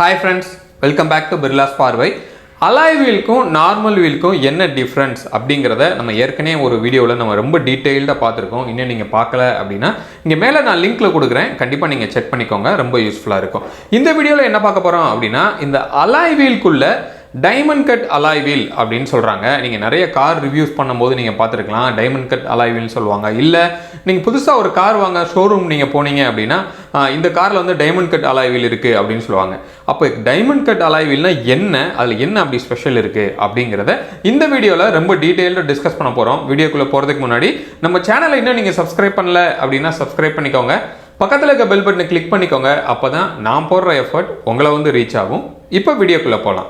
Hi friends, welcome back to Birlas Parvai. Alloy wheelக்கும் normal வீலுக்கும் என்ன டிஃபரன்ஸ் அப்படிங்கறத நம்ம ஏற்கனவே ஒரு வீடியோல நம்ம ரொம்ப டீடைலா பார்த்திருக்கோம். இன்னும் நீங்க பார்க்கல அப்படினா இங்க மேல நான் லிங்க்ல கொடுக்கிறேன். கண்டிப்பா நீங்க செக் பண்ணிக்கோங்க. ரொம்ப யூஸ்ஃபுல்லா இருக்கும். இந்த வீடியோல என்ன பார்க்க போறோம் அப்படினா இந்த alloy wheelக்குள்ள டைமண்ட் கட் அலாய் வீல் அப்படின்னு சொல்றாங்க. நீங்க நிறைய கார் ரிவ்யூஸ் பண்ணும்போது நீங்க பார்த்திருக்கலாம். டைமண்ட் கட் அலாய் வீல் சொல்வாங்க. இல்ல நீங்க புதுசா ஒரு கார் வாங்க ஷோரூம் நீங்க போனீங்க அப்படினா இந்த கார்ல வந்து டைமண்ட் கட் அலாய் வீல் இருக்கு அப்படின்னு சொல்லுவாங்க. அப்ப டைமண்ட் கட் அலாய் வீல்னா என்ன, அதுல என்ன அப்படி ஸ்பெஷல் இருக்கு அப்படிங்கறத இந்த வீடியோல ரொம்ப டீடைலா டிஸ்கஸ் பண்ண போறோம். வீடியோக்குள்ள போறதுக்கு முன்னாடி நம்ம சேனலை இன்னும் நீங்க சப்ஸ்கிரைப் பண்ணல அப்படினா சப்ஸ்கிரைப் பண்ணிக்கோங்க. பக்கத்துல இருக்க பெல் பட்டனை கிளிக் பண்ணிக்கோங்க. அப்பதான் நான் போடுற எஃபர்ட் உங்களை வந்து ரீச் ஆகும். இப்போ வீடியோக்குள்ள போலாம்.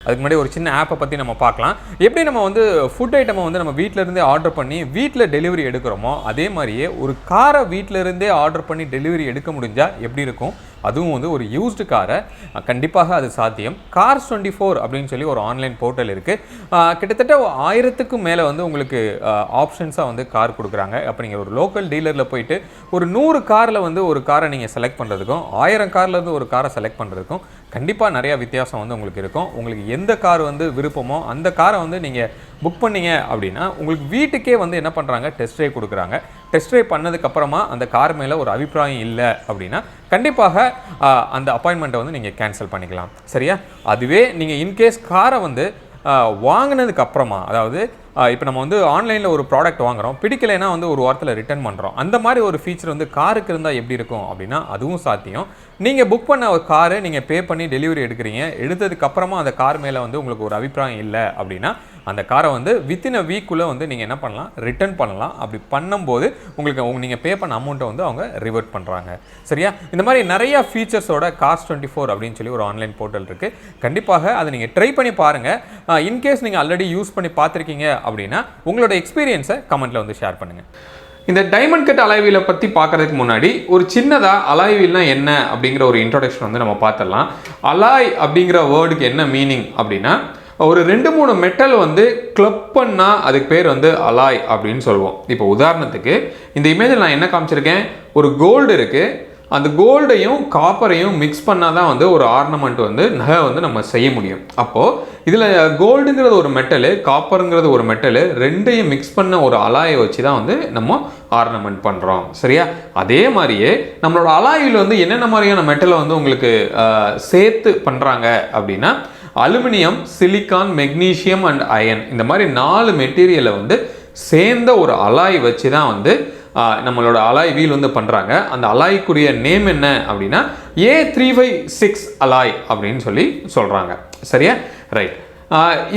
அதுக்கு முன்னாடி ஒரு சின்ன ஆப்பை பற்றி நம்ம பார்க்கலாம். எப்படி நம்ம வந்து ஃபுட் ஐட்டமை வந்து நம்ம வீட்டிலேருந்தே ஆர்டர் பண்ணி வீட்டில் டெலிவரி எடுக்கிறோமோ அதே மாதிரியே ஒரு காரை வீட்டிலேருந்தே ஆர்டர் பண்ணி டெலிவரி எடுக்க முடிஞ்சால் எப்படி இருக்கும், அதுவும் வந்து ஒரு யூஸ்டு காரை கண்டிப்பாக அது சாத்தியம். Cars24 அப்படின்னு சொல்லி ஒரு ஆன்லைன் போர்ட்டல் இருக்குது. கிட்டத்தட்ட 1000க்கும் மேலே வந்து உங்களுக்கு ஆப்ஷன்ஸாக வந்து கார் கொடுக்குறாங்க. அப்போ நீங்கள் ஒரு லோக்கல் டீலரில் போயிட்டு ஒரு 100 காரில் வந்து ஒரு காரை நீங்கள் செலக்ட் பண்ணுறதுக்கும் 1000 கார்லேருந்து ஒரு காரை செலக்ட் பண்ணுறதுக்கும் கண்டிப்பாக நிறையா வித்தியாசம் வந்து உங்களுக்கு இருக்கும். உங்களுக்கு எந்த கார் வந்து விருப்பமோ அந்த காரை வந்து நீங்கள் புக் பண்ணீங்க அப்படின்னா உங்களுக்கு வீட்டுக்கே வந்து என்ன பண்ணுறாங்க, டெஸ்ட் ட்ரைவ் கொடுக்குறாங்க. டெஸ்ட் ட்ரைவ் பண்ணதுக்கப்புறமா அந்த கார் மேலே ஒரு அபிப்பிராயம் இல்லை அப்படின்னா கண்டிப்பாக அந்த அப்பாயின்மெண்ட்டை வந்து நீங்கள் கேன்சல் பண்ணிக்கலாம். சரியா? அதுவே நீங்கள் இன்கேஸ் காரை வந்து வாங்கினதுக்கு அப்புறமா, அதாவது இப்போ நம்ம வந்து ஆன்லைனில் ஒரு ப்ராடக்ட் வாங்குகிறோம், பிடிக்கலைன்னா வந்து ஒரு வாரத்தில் ரிட்டர்ன் பண்ணுறோம். அந்த மாதிரி ஒரு ஃபீச்சர் வந்து காருக்கு இருந்தால் எப்படி இருக்கும் அப்படின்னா அதுவும் சாத்தியம். நீங்கள் புக் பண்ண ஒரு காரு நீங்கள் பே பண்ணி டெலிவரி எடுக்கிறீங்க, எடுத்ததுக்கப்புறமா அந்த கார் மேலே வந்து உங்களுக்கு ஒரு அபிப்பிராயம் இல்லை அப்படின்னா அந்த காரை வந்து வித்தின் அ வீக்குள்ளே வந்து நீங்கள் என்ன பண்ணலாம், ரிட்டர்ன் பண்ணலாம். அப்படி பண்ணும்போது உங்களுக்கு நீங்கள் பே பண்ண அமௌண்ட்டை வந்து அவங்க ரிவர்ட் பண்ணுறாங்க. சரியா? இந்த மாதிரி நிறையா ஃபீச்சர்ஸோட Cars24 அப்படின்னு சொல்லி ஒரு ஆன்லைன் போர்ட்டல் இருக்குது. கண்டிப்பாக அதை நீங்கள் ட்ரை பண்ணி பாருங்கள். இன்கேஸ் நீங்கள் ஆல்ரெடி யூஸ் பண்ணி பார்த்துருக்கீங்க அப்படின்னா உங்களோட எக்ஸ்பீரியன்ஸை கமெண்ட்டில் வந்து ஷேர் பண்ணுங்கள். இந்த டைமண்ட் கட் அலாய் வீலை பற்றி பார்க்கறதுக்கு முன்னாடி ஒரு சின்னதாக அலாய் வீல்னா என்ன அப்படிங்கிற ஒரு இன்ட்ரோடக்ஷன் வந்து நம்ம பார்த்துடலாம். அலாய் அப்படிங்கிற வேர்டுக்கு என்ன மீனிங் அப்படின்னா ஒரு 2-3 மெட்டல் வந்து கிளப் பண்ணால் அதுக்கு பேர் வந்து அலாய் அப்படின்னு சொல்லுவோம். இப்போ உதாரணத்துக்கு இந்த இமேஜில் நான் என்ன காமிச்சிருக்கேன், ஒரு கோல்டு இருக்குது. அந்த கோல்டையும் காப்பரையும் மிக்ஸ் பண்ணால் தான் வந்து ஒரு ஆர்னமெண்ட் வந்து நகை வந்து நம்ம செய்ய முடியும். அப்போது இதில் கோல்டுங்கிறது ஒரு மெட்டலு, காப்பருங்கிறது ஒரு மெட்டலு, ரெண்டையும் மிக்ஸ் பண்ண ஒரு அலாயை வச்சு தான் வந்து நம்ம ஆர்னமெண்ட் பண்ணுறோம். சரியா? அதே மாதிரியே நம்மளோட அலாயில் வந்து என்னென்ன மாதிரியான மெட்டலை வந்து உங்களுக்கு சேர்த்து பண்ணுறாங்க அப்படின்னா aluminium, silicon, magnesium and iron, இந்த மாதிரி 4 மெட்டீரியலை வந்து சேர்ந்த ஒரு அலாய் வச்சு தான் வந்து நம்மளோட அலாய் வீல் வந்து பண்ணுறாங்க. அந்த அலாய்க்குரிய நேம் என்ன அப்படின்னா A356 அலாய் அப்படின்னு சொல்லி சொல்கிறாங்க. சரியா? ரைட்.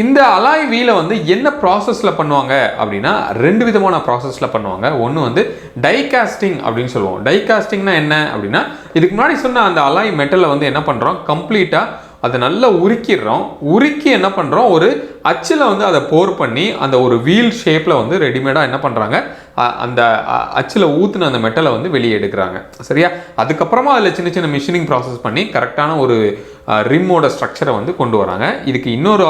இந்த அலாய் வீலை வந்து என்ன ப்ராசஸில் பண்ணுவாங்க அப்படின்னா 2 விதமான ப்ராசஸில் பண்ணுவாங்க. ஒன்று வந்து டைகாஸ்டிங் அப்படின்னு சொல்லுவோம். டைகாஸ்டிங்னா என்ன அப்படின்னா இதுக்கு முன்னாடி சொன்ன அந்த அலாய் மெட்டலை வந்து என்ன பண்ணுறோம், கம்ப்ளீட்டாக அதை நல்லா உருக்கிடுறோம். உருக்கி என்ன பண்ணுறோம், ஒரு அச்சில் வந்து அதை போர் பண்ணி அந்த ஒரு வீல் ஷேப்பில் வந்து ரெடிமேடாக என்ன பண்ணுறாங்க, அந்த அச்சில் ஊற்றுன அந்த மெட்டலை வந்து வெளியே எடுக்கிறாங்க. சரியா? அதுக்கப்புறமா அதில் சின்ன சின்ன மிஷினிங் ப்ராசஸ் பண்ணி கரெக்டான ஒரு ரிம்மோட ஸ்ட்ரக்சரை வந்து கொண்டு வராங்க. இதுக்கு இன்னொரு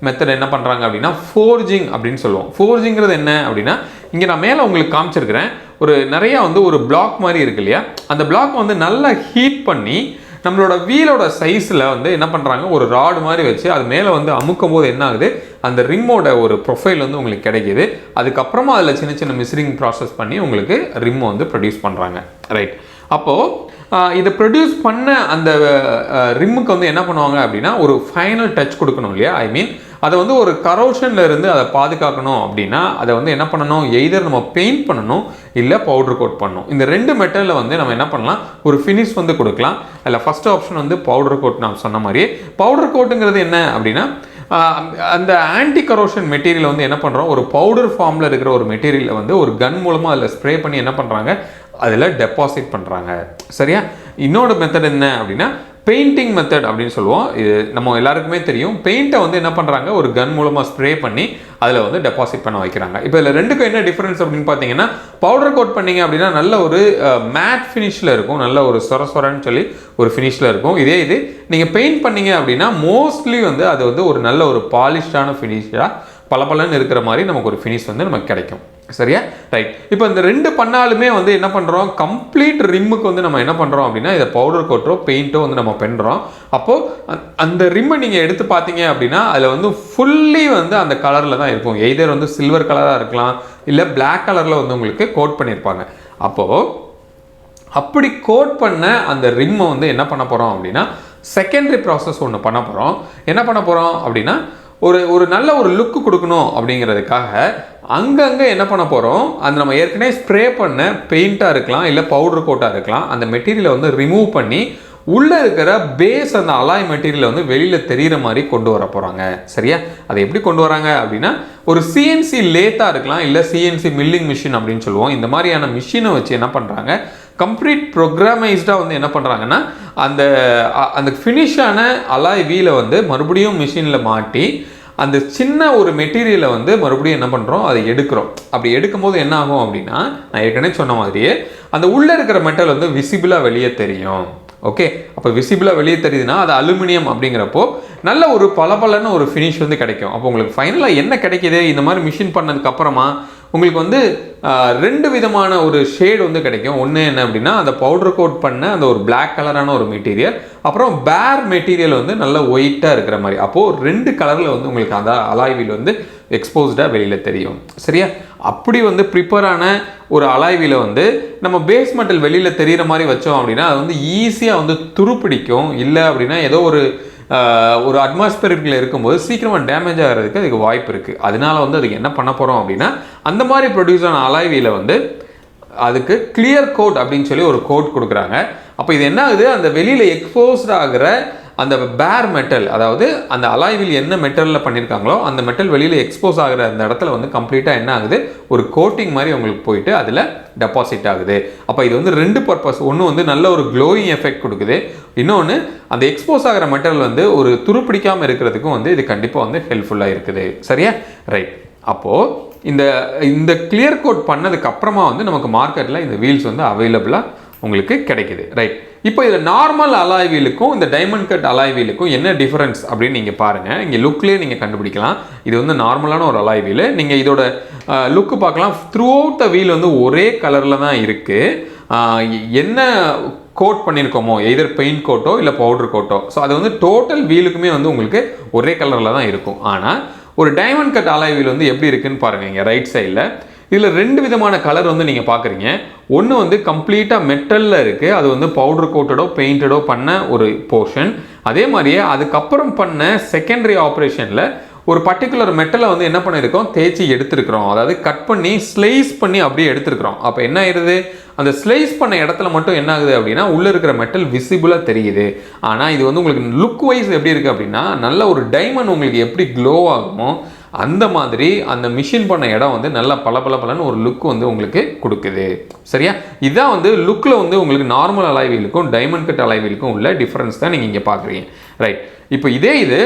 மெத்தட் என்ன பண்ணுறாங்க அப்படின்னா ஃபோர்ஜிங் அப்படின்னு சொல்லுவோம். ஃபோர்ஜிங்கிறது என்ன அப்படின்னா இங்கே நான் மேலே உங்களுக்கு காமிச்சிருக்கிறேன். ஒரு நிறையா வந்து ஒரு பிளாக் மாதிரி இருக்கு இல்லையா, அந்த பிளாக் வந்து நல்லா ஹீட் பண்ணி நம்மளோட வீலோட சைஸில் வந்து என்ன பண்ணுறாங்க, ஒரு ராடு மாதிரி வச்சு அது மேலே வந்து அமுக்கும் போது என்ன ஆகுது, அந்த ரிம்மோட ஒரு ப்ரொஃபைல் வந்து உங்களுக்கு கிடைக்கிது. அதுக்கப்புறமா அதில் சின்ன சின்ன மிஷினிங் ப்ராசஸ் பண்ணி உங்களுக்கு ரிம் வந்து ப்ரொடியூஸ் பண்ணுறாங்க. ரைட். அப்போது இதை ப்ரொடியூஸ் பண்ண அந்த ரிம்முக்கு வந்து என்ன பண்ணுவாங்க அப்படின்னா ஒரு ஃபைனல் டச் கொடுக்கணும் இல்லையா, ஐ மீன் அதை வந்து ஒரு கரோஷன்ல இருந்து அதை பாதுகாக்கணும் அப்படின்னா அதை வந்து என்ன பண்ணணும், எய்தர் நம்ம பெயிண்ட் பண்ணணும் இல்லை பவுடர் கோட் பண்ணணும். இந்த 2 மெட்டலில் வந்து நம்ம என்ன பண்ணலாம், ஒரு ஃபினிஷ் வந்து கொடுக்கலாம். அதில் ஃபர்ஸ்ட் ஆப்ஷன் வந்து பவுடர் கோட். நான் சொன்ன மாதிரியே பவுடர் கோட்டுங்கிறது என்ன அப்படின்னா அந்த ஆன்டி கரோஷன் மெட்டீரியல் வந்து என்ன பண்ணுறோம், ஒரு பவுடர் ஃபார்மில் இருக்கிற ஒரு மெட்டீரியலை வந்து ஒரு கன் மூலமாக அதில் ஸ்ப்ரே பண்ணி என்ன பண்ணுறாங்க, அதில் டெபாசிட் பண்ணுறாங்க. சரியா? இன்னொரு மெத்தட் என்ன அப்படின்னா பெயிண்டிங் மெத்தட் அப்படின்னு சொல்லுவோம். இது நம்ம எல்லாருக்குமே தெரியும். பெயிண்ட்டை வந்து என்ன பண்ணுறாங்க, ஒரு கன் மூலமாக ஸ்ப்ரே பண்ணி அதில் வந்து டெபாசிட் பண்ண வைக்கிறாங்க. இப்போ இதில் ரெண்டுக்கும் என்ன டிஃப்ரென்ஸ் அப்படின்னு பார்த்தீங்கன்னா பவுடர் கோட் பண்ணிங்க அப்படின்னா நல்ல ஒரு மேட் ஃபினிஷில் இருக்கும், நல்ல ஒரு சொரன்னு சொல்லி ஒரு ஃபினிஷில் இருக்கும். இதே இது நீங்கள் பெயிண்ட் பண்ணிங்க அப்படின்னா மோஸ்ட்லி வந்து அது வந்து ஒரு நல்ல ஒரு பாலிஷ்டான ஃபினிஷாக பளபளன்னு இருக்கிற மாதிரி நமக்கு ஒரு ஃபினிஷ் வந்து நமக்கு கிடைக்கும். சரியா? ரைட். இப்போ இந்த ரெண்டு பண்ணாலுமே வந்து என்ன பண்ணுறோம், கம்ப்ளீட் ரிம்முக்கு வந்து நம்ம என்ன பண்ணுறோம் அப்படின்னா இதை பவுடர் கோட்டோ பெயிண்ட்டோ வந்து நம்ம பண்ணுறோம். அப்போது அந்த ரிம்மை நீங்கள் எடுத்து பார்த்தீங்க அப்படின்னா அதில் வந்து ஃபுல்லி வந்து அந்த கலரில் தான் இருக்கும். எய்தர் வந்து சில்வர் கலராக இருக்கலாம், இல்லை பிளாக் கலரில் வந்து உங்களுக்கு கோட் பண்ணியிருப்பாங்க. அப்போது அப்படி கோட் பண்ண அந்த ரிம்மை வந்து என்ன பண்ண போகிறோம் அப்படின்னா செகண்டரி ப்ராசஸ் ஒன்று பண்ண போகிறோம். என்ன பண்ண போகிறோம் அப்படின்னா ஒரு நல்ல ஒரு லுக்கு கொடுக்கணும் அப்படிங்கிறதுக்காக அங்கங்கே என்ன பண்ண போகிறோம், அந்த நம்ம ஏற்கனவே ஸ்ப்ரே பண்ண பெயிண்ட்டாக இருக்கலாம், இல்லை பவுடர் கோட்டாக இருக்கலாம், அந்த மெட்டீரியலை வந்து ரிமூவ் பண்ணி உள்ளே இருக்கிற பேஸ் அந்த அலாய் மெட்டீரியலை வந்து வெளியில் தெரிகிற மாதிரி கொண்டு வர போகிறாங்க. சரியா? அதை எப்படி கொண்டு வராங்க அப்படின்னா ஒரு சிஎன்சி லேத்தாக இருக்கலாம், இல்லை சிஎன்சி மில்லிங் மிஷின் அப்படின்னு சொல்லுவோம். இந்த மாதிரியான மிஷினை வச்சு என்ன பண்ணுறாங்க, கம்ப்ளீட் ப்ரோக்ராமைஸ்டாக வந்து என்ன பண்ணுறாங்கன்னா அந்த ஃபினிஷான அலாய் வீலை வந்து மறுபடியும் மிஷினில் மாட்டி அந்த சின்ன ஒரு மெட்டீரியலை வந்து மறுபடியும் என்ன பண்ணுறோம், அதை எடுக்கிறோம். அப்படி எடுக்கும் போது என்ன ஆகும் அப்படின்னா நான் ஏற்கனவே சொன்ன மாதிரியே அந்த உள்ளே இருக்கிற மெட்டல் வந்து விசிபிளாக வெளியே தெரியும். ஓகே, அப்போ விசிபிளாக வெளியே தெரியுதுன்னா அது அலுமினியம் அப்படிங்கிறப்போ நல்ல ஒரு பளபளன்னு ஒரு ஃபினிஷ் வந்து கிடைக்கும். அப்போ உங்களுக்கு ஃபைனலாக என்ன கிடைக்கிது, இந்த மாதிரி மிஷின் பண்ணதுக்கு அப்புறமா உங்களுக்கு வந்து ரெண்டு விதமான ஒரு ஷேட் வந்து கிடைக்கும். ஒன்று என்ன அப்படின்னா அந்த பவுடர் கோட் பண்ண அந்த ஒரு பிளாக் கலரான ஒரு மெட்டீரியல், அப்புறம் பேர் மெட்டீரியல் வந்து நல்ல ஒயிட்டாக இருக்கிற மாதிரி. அப்போது ரெண்டு கலரில் வந்து உங்களுக்கு அந்த அலாய் வீல் வந்து எக்ஸ்போஸ்டாக வெளியில் தெரியும். சரியா? அப்படி வந்து ப்ரிப்பேரான ஒரு அலாய் வீலை வந்து நம்ம பேஸ் மெட்டல் வெளியில் தெரிகிற மாதிரி வச்சோம் அப்படின்னா அது வந்து ஈஸியாக வந்து துருப்பிடிக்கும். இல்லை அப்படின்னா ஏதோ ஒரு அட்மாஸ்பியரில் இருக்கும்போது சீக்கிரமாக டேமேஜ் ஆகிறதுக்கு அதுக்கு வாய்ப்பு இருக்குது. அதனால வந்து அதுக்கு என்ன பண்ண போகிறோம் அப்படின்னா அந்த மாதிரி ப்ரொடியூஸ் ஆன அலாய் வீலை வந்து அதுக்கு கிளியர் கோட் அப்படின்னு சொல்லி ஒரு கோட் கொடுக்குறாங்க. அப்போ இது என்ன ஆகுது, அந்த வெளியில் எக்ஸ்போஸ்ட் ஆகிற அந்த பேர் மெட்டல், அதாவது அந்த அலாய் வீல் என்ன மெட்டலில் பண்ணியிருக்காங்களோ அந்த மெட்டல் வெளியில் எக்ஸ்போஸ் ஆகிற அந்த இடத்துல வந்து கம்ப்ளீட்டாக என்ன ஆகுது, ஒரு கோட்டிங் மாதிரி உங்களுக்கு போயிட்டு அதில் டெபாசிட் ஆகுது. அப்போ இது வந்து ரெண்டு பர்பஸ். ஒன்று வந்து நல்ல ஒரு க்ளோயிங் எஃபெக்ட் கொடுக்குது, இன்னொன்று அந்த எக்ஸ்போஸ் ஆகிற மெட்டல் வந்து ஒரு துருப்பிடிக்காமல் இருக்கிறதுக்கும் வந்து இது கண்டிப்பாக வந்து ஹெல்ப்ஃபுல்லாக இருக்குது. சரியா? ரைட். அப்போது இந்த கிளியர் கோட் பண்ணதுக்கு அப்புறமா வந்து நமக்கு மார்க்கெட்டில் இந்த வீல்ஸ் வந்து அவைலபிளாக உங்களுக்கு கிடைக்குது. ரைட். இப்போ இதில் நார்மல் அலாய் வீலுக்கும் இந்த டைமண்ட் கட் அலாய் வீலுக்கும் என்ன டிஃபரன்ஸ் அப்படின்னு நீங்கள் பாருங்கள். இங்கே லுக்லேயே நீங்கள் கண்டுபிடிக்கலாம். இது வந்து நார்மலான ஒரு அலாய் வீலு. நீங்கள் இதோட லுக்கு பார்க்கலாம். த்ரூ அவுட் த வீல் வந்து ஒரே கலரில் தான் இருக்குது. என்ன கோட் பண்ணியிருக்கோமோ எதர் பெயிண்ட் கோட்டோ இல்லை பவுடர் கோட்டோ, ஸோ அது வந்து டோட்டல் வீலுக்குமே வந்து உங்களுக்கு ஒரே கலரில் தான் இருக்கும். ஆனால் ஒரு டைமண்ட் கட் அலாய் வீல் வந்து எப்படி இருக்குன்னு பாருங்கள். இங்கே ரைட் சைடில் இதில் ரெண்டு விதமான கலர் வந்து நீங்கள் பார்க்குறீங்க. ஒன்று வந்து கம்ப்ளீட்டாக மெட்டலில் இருக்குது, அது வந்து பவுடர் கோட்டடோ பெயிண்டடோ பண்ண ஒரு போர்ஷன். அதே மாதிரியே அதுக்கப்புறம் பண்ண செகண்டரி ஆப்ரேஷனில் ஒரு பர்டிகுலர் மெட்டலை வந்து என்ன பண்ணியிருக்கோம், தேய்ச்சி எடுத்துருக்கிறோம். அதாவது கட் பண்ணி ஸ்லைஸ் பண்ணி அப்படியே எடுத்துருக்கிறோம். அப்போ என்ன ஆயிடுது, அந்த ஸ்லைஸ் பண்ண இடத்துல மட்டும் என்ன ஆகுது அப்படின்னா உள்ளே இருக்கிற மெட்டல் விசிபிளாக தெரியுது. ஆனால் இது வந்து உங்களுக்கு லுக் வைஸ் எப்படி இருக்குது அப்படின்னா நல்ல ஒரு டைமண்ட் உங்களுக்கு எப்படி க்ளோ ஆகுமோ அந்த மாதிரி அந்த மிஷின் பண்ண இடம் வந்து நல்லா பளபளன்னு ஒரு லுக் வந்து உங்களுக்கு கொடுக்குது. சரியா? இதுதான் வந்து லுக்கில் வந்து உங்களுக்கு நார்மல் அலாய் வீலுக்கும் டைமண்ட் கட் அலாய் வீலுக்கும் உள்ள டிஃப்ரென்ஸ் தான் நீங்கள் இங்கே பார்க்குறீங்க. ரைட். இப்போ இது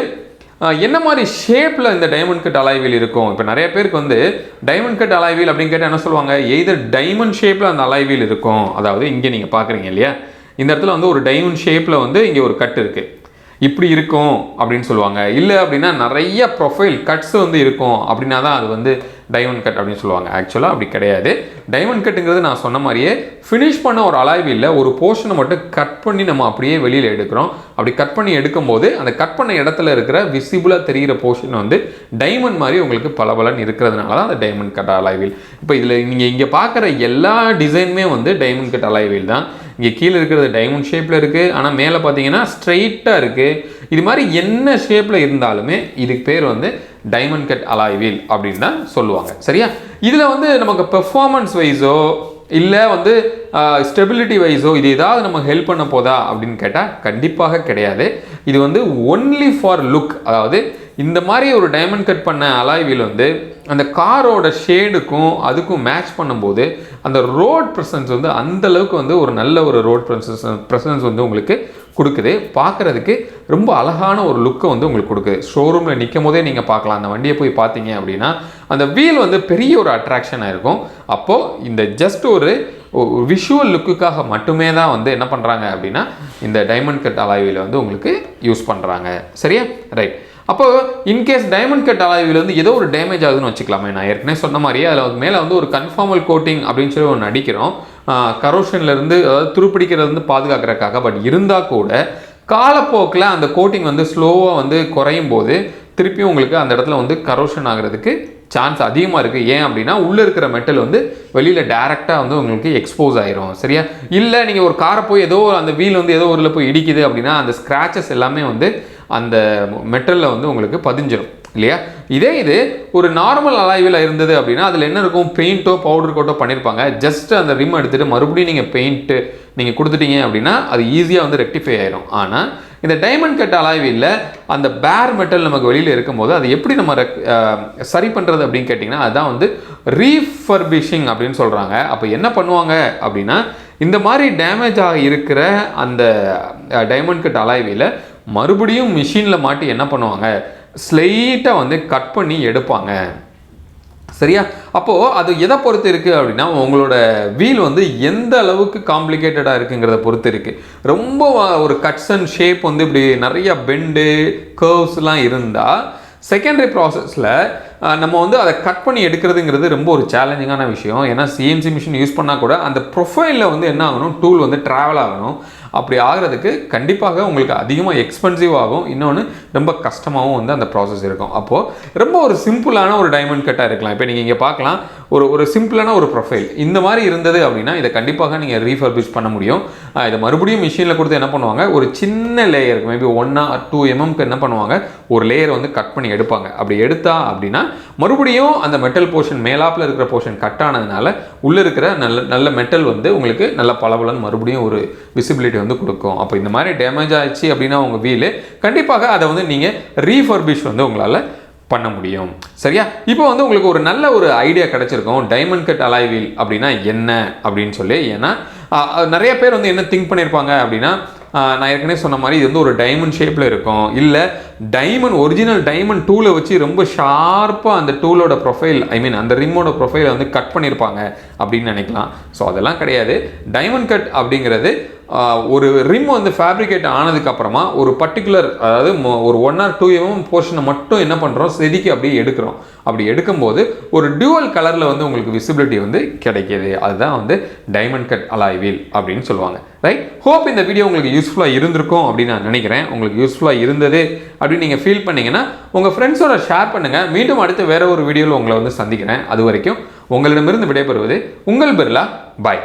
என்ன மாதிரி ஷேப்பில் இந்த டைமண்ட் கட் அலாய் வீல் இருக்கும். இப்போ நிறைய பேருக்கு வந்து டைமண்ட் கட் அலாய் வீல் அப்படின்னு கேட்டால் என்ன சொல்லுவாங்க, எய்தர் டைமண்ட் ஷேப்பில் அந்த அலாய் வீல் இருக்கும். அதாவது இங்கே நீங்கள் பார்க்குறீங்க இல்லையா, இந்த இடத்துல வந்து ஒரு டைமண்ட் ஷேப்பில் வந்து இங்கே ஒரு கட் இருக்குது, இப்படி இருக்கும் அப்படின்னு சொல்லுவாங்க. இல்லை அப்படின்னா நிறைய ப்ரொஃபைல் கட்ஸ் வந்து இருக்கும் அப்படின்னா தான் அது வந்து டைமண்ட் கட் அப்படின்னு சொல்லுவாங்க. ஆக்சுவலாக அப்படி கிடையாது. டைமண்ட் கட்டுங்கிறது நான் சொன்ன மாதிரியே ஃபினிஷ் பண்ண ஒரு அலாய் வீல்ல ஒரு போர்ஷனை மட்டும் கட் பண்ணி நம்ம அப்படியே வெளியில் எடுக்கிறோம். அப்படி கட் பண்ணி எடுக்கும்போது அந்த கட் பண்ண இடத்துல இருக்கிற விசிபிளாக தெரிகிற போர்ஷன் வந்து டைமண்ட் மாதிரி உங்களுக்கு பளபளன்னு இருக்கிறதுனால தான் அந்த டைமண்ட் கட் அலாய் வீல். இப்போ இதில் நீங்கள் இங்கே பார்க்குற எல்லா டிசைனுமே வந்து டைமண்ட் கட் அலாய் வீல் தான். இங்கே கீழே இருக்கிறது டைமண்ட் ஷேப்பில் இருக்குது, ஆனால் மேலே பார்த்தீங்கன்னா ஸ்ட்ரைட்டாக இருக்குது. இது மாதிரி என்ன ஷேப்பில் இருந்தாலுமே இதுக்கு பேர் வந்து டைமண்ட் கட் அலாய் வீல் அப்படின்னு தான் சொல்லுவாங்க. சரியா? இதில் வந்து நமக்கு பெர்ஃபார்மன்ஸ் வைஸோ இல்லை வந்து ஸ்டெபிலிட்டி வைஸோ இது ஏதாவது நமக்கு ஹெல்ப் பண்ண போதா அப்படின்னு கேட்டால் கண்டிப்பாக கிடையாது. இது வந்து ஒன்லி ஃபார் லுக். அதாவது இந்த மாதிரி ஒரு டைமண்ட் கட் பண்ண அலாய் வீல் வந்து அந்த காரோட ஷேடுக்கும் அதுக்கும் மேட்ச் பண்ணும்போது அந்த ரோட் ப்ரெசன்ஸ் வந்து அந்தளவுக்கு வந்து ஒரு நல்ல ஒரு ரோட் ப்ரெசன்ஸ் வந்து உங்களுக்கு கொடுக்குது. பார்க்குறதுக்கு ரொம்ப அழகான ஒரு லுக்கை வந்து உங்களுக்கு கொடுக்குது. ஷோரூமில் நிற்கும் போதே நீங்கள் பார்க்கலாம். அந்த வண்டியை போய் பார்த்தீங்க அப்படின்னா அந்த வீல் வந்து பெரிய ஒரு அட்ராக்ஷனாக இருக்கும். அப்போது இந்த ஜஸ்ட் ஒரு விஷுவல் லுக்குக்காக மட்டுமே தான் வந்து என்ன பண்ணுறாங்க அப்படின்னா இந்த டைமண்ட் கட் அலாய் வீலை வந்து உங்களுக்கு யூஸ் பண்ணுறாங்க. சரியா? ரைட். அப்போ இன்கேஸ் டைமண்ட் கட் அலாய்வில் வந்து ஏதோ ஒரு டேமேஜ் ஆகுதுன்னு வச்சுக்கலாமே. நான் ஏற்கனவே சொன்ன மாதிரியே அதில் மேலே வந்து ஒரு கன்ஃபார்மல் கோட்டிங் அப்படின்னு சொல்லி ஒன்று அடிக்கிறோம், கரோஷன்லேருந்து, அதாவது துருப்பிடிக்கிறதுலேருந்து பாதுகாக்கிறதுக்காக. பட் இருந்தால் கூட காலப்போக்கில் அந்த கோட்டிங் வந்து ஸ்லோவாக வந்து குறையும் போது திருப்பியும் உங்களுக்கு அந்த இடத்துல வந்து கரோஷன் ஆகிறதுக்கு சான்ஸ் அதிகமாக இருக்குது. ஏன் அப்படின்னா உள்ளே இருக்கிற மெட்டல் வந்து வெளியில் டேரெக்டாக வந்து உங்களுக்கு எக்ஸ்போஸ் ஆயிரும். சரியா? இல்லை நீங்கள் ஒரு காரை போய் ஏதோ அந்த வீல் வந்து ஏதோ ஒரு போய் இடிக்குது அப்படின்னா அந்த ஸ்க்ராச்சஸ் எல்லாமே வந்து அந்த மெட்டலில் வந்து உங்களுக்கு பதிஞ்சிடும் இல்லையா? இது ஒரு நார்மல் அலாய்வில் இருந்தது அப்படின்னா அதில் என்ன இருக்கும், பெயிண்ட்டோ பவுடர் கோட்டோ பண்ணியிருப்பாங்க. ஜஸ்ட் அந்த ரிம் எடுத்துகிட்டு மறுபடியும் நீங்கள் பெயிண்ட்டு நீங்கள் கொடுத்துட்டீங்க அப்படின்னா அது ஈஸியாக வந்து ரெக்டிஃபை ஆயிரும். ஆனால் இந்த டைமண்ட் கட் அலாய்வில் அந்த பேர் மெட்டல் நமக்கு வெளியில் இருக்கும்போது அது எப்படி நம்ம சரி பண்ணுறது அப்படின்னு கேட்டிங்கன்னா அதுதான் வந்து ரீஃபர்பிஷிங் அப்படின்னு சொல்கிறாங்க. அப்போ என்ன பண்ணுவாங்க அப்படின்னா இந்த மாதிரி டேமேஜ் ஆகி இருக்கிற அந்த டைமண்ட் கட் அலாய்வில் மறுபடியும் மிஷினில் மாட்டி என்ன பண்ணுவாங்க, ஸ்லைட்டாக வந்து கட் பண்ணி எடுப்பாங்க. சரியா? அப்போது அது எதை பொறுத்து இருக்குது அப்படின்னா உங்களோட வீல் வந்து எந்த அளவுக்கு காம்ப்ளிகேட்டடாக இருக்குங்கிறத பொறுத்து இருக்குது. ரொம்ப ஒரு கட்ஸ் அண்ட் ஷேப் வந்து இப்படி நிறைய பெண்டு கர்வ்ஸ்லாம் இருந்தால் செகண்டரி ப்ராசஸில் நம்ம வந்து அதை கட் பண்ணி எடுக்கிறதுங்கிறது ரொம்ப ஒரு சேலஞ்சிங்கான விஷயம். ஏன்னா சிஎன்சி மிஷின் யூஸ் பண்ணால் கூட அந்த ப்ரொஃபைலில் வந்து என்ன ஆகணும், டூல் வந்து ட்ராவல் ஆகணும். அப்படி ஆகிறதுக்கு கண்டிப்பாக உங்களுக்கு அதிகமாக எக்ஸ்பென்சிவ் ஆகும், இன்னொன்று ரொம்ப கஷ்டமாகவும் வந்து அந்த ப்ராசஸ் இருக்கும். அப்போது ரொம்ப ஒரு சிம்பிளான ஒரு டைமண்ட் கட்டாக இருக்கலாம். இப்போ நீங்கள் இங்கே பார்க்கலாம் ஒரு சிம்பிளான ஒரு ப்ரொஃபைல் இந்த மாதிரி இருந்தது அப்படின்னா இதை கண்டிப்பாக நீங்கள் ரீஃபர்பிஷ் பண்ண முடியும். இதை மறுபடியும் மிஷினில் கொடுத்து என்ன பண்ணுவாங்க, ஒரு சின்ன லேயருக்கு மேபி 1 or 2 mm என்ன பண்ணுவாங்க, ஒரு லேயர் வந்து கட் பண்ணி எடுப்பாங்க. அப்படி எடுத்தா அப்படின்னா மறுபடியும் அந்த மெட்டல் போர்ஷன் மேலாப்பில் இருக்கிற போர்ஷன் கட் ஆனதுனால உள்ளே இருக்கிற நல்ல மெட்டல் வந்து உங்களுக்கு நல்ல பளபளன்னு மறுபடியும் ஒரு விசிபிலிட்டி வந்து கொடுக்கும். அப்போ இந்த மாதிரி டேமேஜ் ஆயிடுச்சு அப்படின்னா உங்கள் வீல் கண்டிப்பாக அதை வந்து நீங்கள் ரீஃபர்பிஷ் வந்து உங்களால் பண்ண முடியும். சரியா? இப்போ வந்து உங்களுக்கு ஒரு நல்ல ஒரு ஐடியா கிடைச்சிருக்கும் டைமண்ட் கட் அலாய் வீல் அப்படின்னா என்ன அப்படின்னு சொல்லி. ஏன்னா நிறைய பேர் வந்து என்ன திங்க் பண்ணியிருப்பாங்க அப்படின்னா நான் ஏற்கனவே சொன்ன மாதிரி இது வந்து ஒரு டைமண்ட் ஷேப்பில் இருக்கும், இல்லை ஒரிஜினல் டைமண்ட் டூலை வச்சு ரொம்ப ஷார்ப்பாக அந்த டூலோட ப்ரொஃபைல் அந்த ரிம்மோட ப்ரொஃபைலை வந்து கட் பண்ணியிருப்பாங்க அப்படின்னு நினைக்கலாம். ஸோ அதெல்லாம் கிடையாது. டைமண்ட் கட் அப்படிங்கிறது ஒரு ரிம் வந்து ஃபேப்ரிகேட் ஆனதுக்கப்புறமா ஒரு பர்டிகுலர், அதாவது ஒரு 1 or 2 mm போர்ஷனை மட்டும் என்ன பண்ணுறோம், செதுக்கி அப்படியே எடுக்கிறோம். அப்படி எடுக்கும்போது ஒரு டியூவல் கலரில் வந்து உங்களுக்கு விசிபிலிட்டி வந்து கிடைக்கிது. அதுதான் வந்து டைமண்ட் கட் அலாய் வீல் அப்படின்னு சொல்லுவாங்க. ரைட்? ஹோப் இந்த வீடியோ உங்களுக்கு யூஸ்ஃபுல்லாக இருந்திருக்கும் அப்படின்னு நான் நினைக்கிறேன். உங்களுக்கு யூஸ்ஃபுல்லாக இருந்தது அப்படின்னு நீங்கள் ஃபீல் பண்ணீங்கன்னா உங்கள் ஃப்ரெண்ட்ஸோட ஷேர் பண்ணுங்கள். மீண்டும் அடுத்து வேற ஒரு வீடியோவில் உங்களை வந்து சந்திக்கிறேன். அது வரைக்கும் உங்களிடமிருந்து விடைபெறுவது உங்கள் பிர்லா. பாய்.